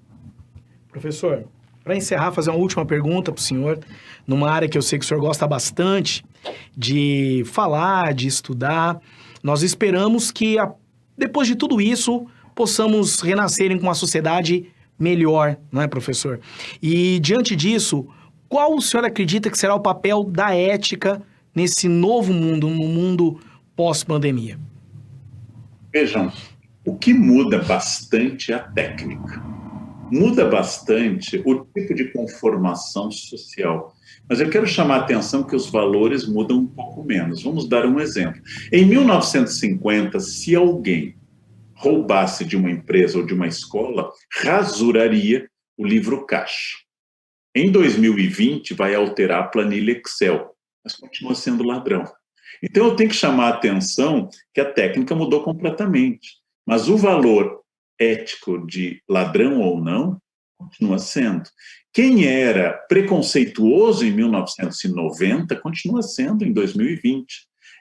Professor, para encerrar, fazer uma última pergunta para o senhor, numa área que eu sei que o senhor gosta bastante de falar, de estudar. Nós esperamos que, depois de tudo isso, possamos renascer com uma sociedade melhor, não é, professor? E, diante disso, qual o senhor acredita que será o papel da ética nesse novo mundo, no mundo pós-pandemia? Vejam, o que muda bastante é a técnica. Muda bastante o tipo de conformação social. Mas eu quero chamar a atenção que os valores mudam um pouco menos. Vamos dar um exemplo. Em 1950, se alguém roubasse de uma empresa ou de uma escola, rasuraria o livro caixa. Em 2020, vai alterar a planilha Excel, mas continua sendo ladrão. Então, eu tenho que chamar a atenção que a técnica mudou completamente, mas o valor ético de ladrão ou não continua sendo. Quem era preconceituoso em 1990 continua sendo em 2020.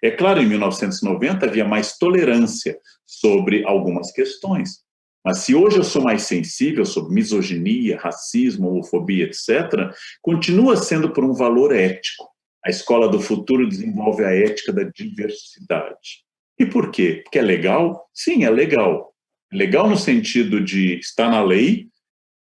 É claro, em 1990 havia mais tolerância sobre algumas questões, mas se hoje eu sou mais sensível sobre misoginia, racismo, homofobia, etc., continua sendo por um valor ético. A Escola do Futuro desenvolve a ética da diversidade. E por quê? Porque é legal? Sim, é legal. É legal no sentido de estar na lei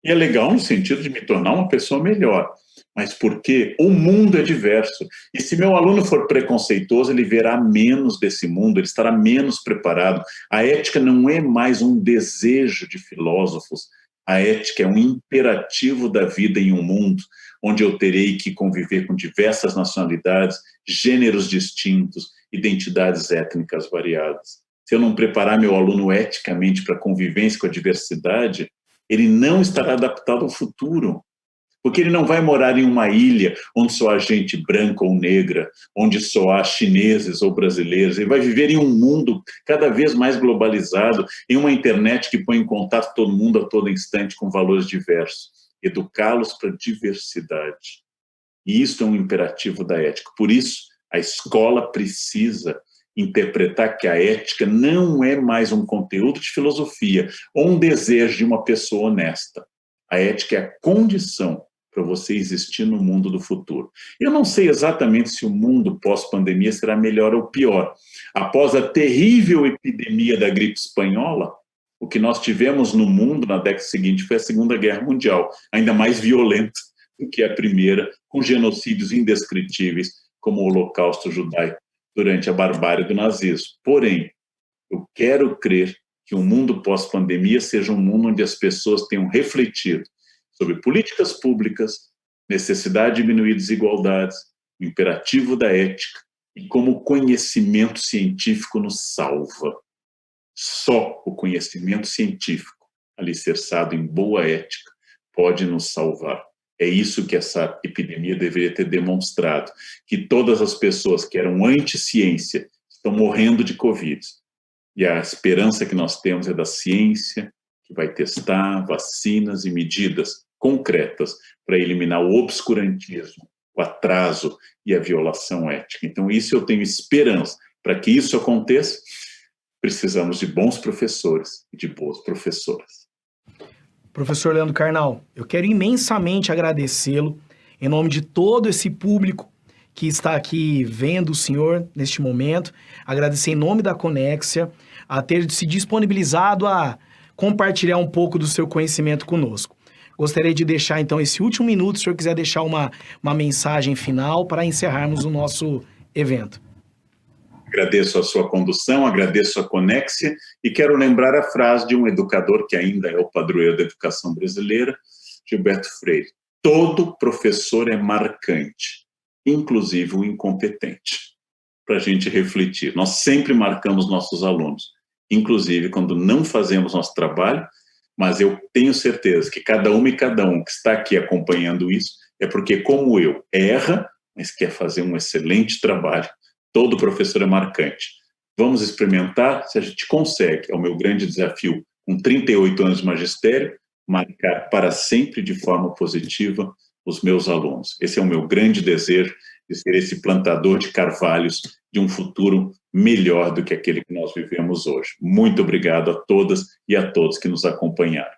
e é legal no sentido de me tornar uma pessoa melhor. Mas porque o mundo é diverso. E se meu aluno for preconceituoso, ele verá menos desse mundo, ele estará menos preparado. A ética não é mais um desejo de filósofos. A ética é um imperativo da vida em um mundo onde eu terei que conviver com diversas nacionalidades, gêneros distintos, identidades étnicas variadas. Se eu não preparar meu aluno eticamente para a convivência com a diversidade, ele não estará adaptado ao futuro, porque ele não vai morar em uma ilha onde só há gente branca ou negra, onde só há chineses ou brasileiros. Ele vai viver em um mundo cada vez mais globalizado, em uma internet que põe em contato todo mundo a todo instante com valores diversos. Educá-los para a diversidade. E isso é um imperativo da ética. Por isso, a escola precisa interpretar que a ética não é mais um conteúdo de filosofia ou um desejo de uma pessoa honesta. A ética é a condição para você existir no mundo do futuro. Eu não sei exatamente se o mundo pós-pandemia será melhor ou pior. Após a terrível epidemia da gripe espanhola, o que nós tivemos no mundo na década seguinte foi a Segunda Guerra Mundial, ainda mais violenta do que a primeira, com genocídios indescritíveis, como o Holocausto judaico durante a barbárie do nazismo. Porém, eu quero crer que o mundo pós-pandemia seja um mundo onde as pessoas tenham refletido sobre políticas públicas, necessidade de diminuir desigualdades, o imperativo da ética e como o conhecimento científico nos salva. Só o conhecimento científico, alicerçado em boa ética, pode nos salvar. É isso que essa epidemia deveria ter demonstrado, que todas as pessoas que eram anti-ciência estão morrendo de Covid. E a esperança que nós temos é da ciência, que vai testar vacinas e medidas concretas para eliminar o obscurantismo, o atraso e a violação ética. Então, isso eu tenho esperança. Para que isso aconteça, precisamos de bons professores e de boas professoras. Professor Leandro Carnal, eu quero imensamente agradecê-lo em nome de todo esse público que está aqui vendo o senhor neste momento, agradecer em nome da Conexia a ter se disponibilizado a compartilhar um pouco do seu conhecimento conosco. Gostaria de deixar, então, esse último minuto, se o senhor quiser deixar uma mensagem final para encerrarmos o nosso evento. Agradeço a sua condução, agradeço a Conexia e quero lembrar a frase de um educador que ainda é o padroeiro da educação brasileira, Gilberto Freire. Todo professor é marcante, inclusive o incompetente. Para a gente refletir. Nós sempre marcamos nossos alunos, inclusive quando não fazemos nosso trabalho, mas eu tenho certeza que cada uma e cada um que está aqui acompanhando isso é porque, como eu, erra, mas quer fazer um excelente trabalho. Todo professor é marcante. Vamos experimentar se a gente consegue, é o meu grande desafio, com 38 anos de magistério, marcar para sempre de forma positiva os meus alunos. Esse é o meu grande desejo, de ser esse plantador de carvalhos de um futuro melhor do que aquele que nós vivemos hoje. Muito obrigado a todas e a todos que nos acompanharam.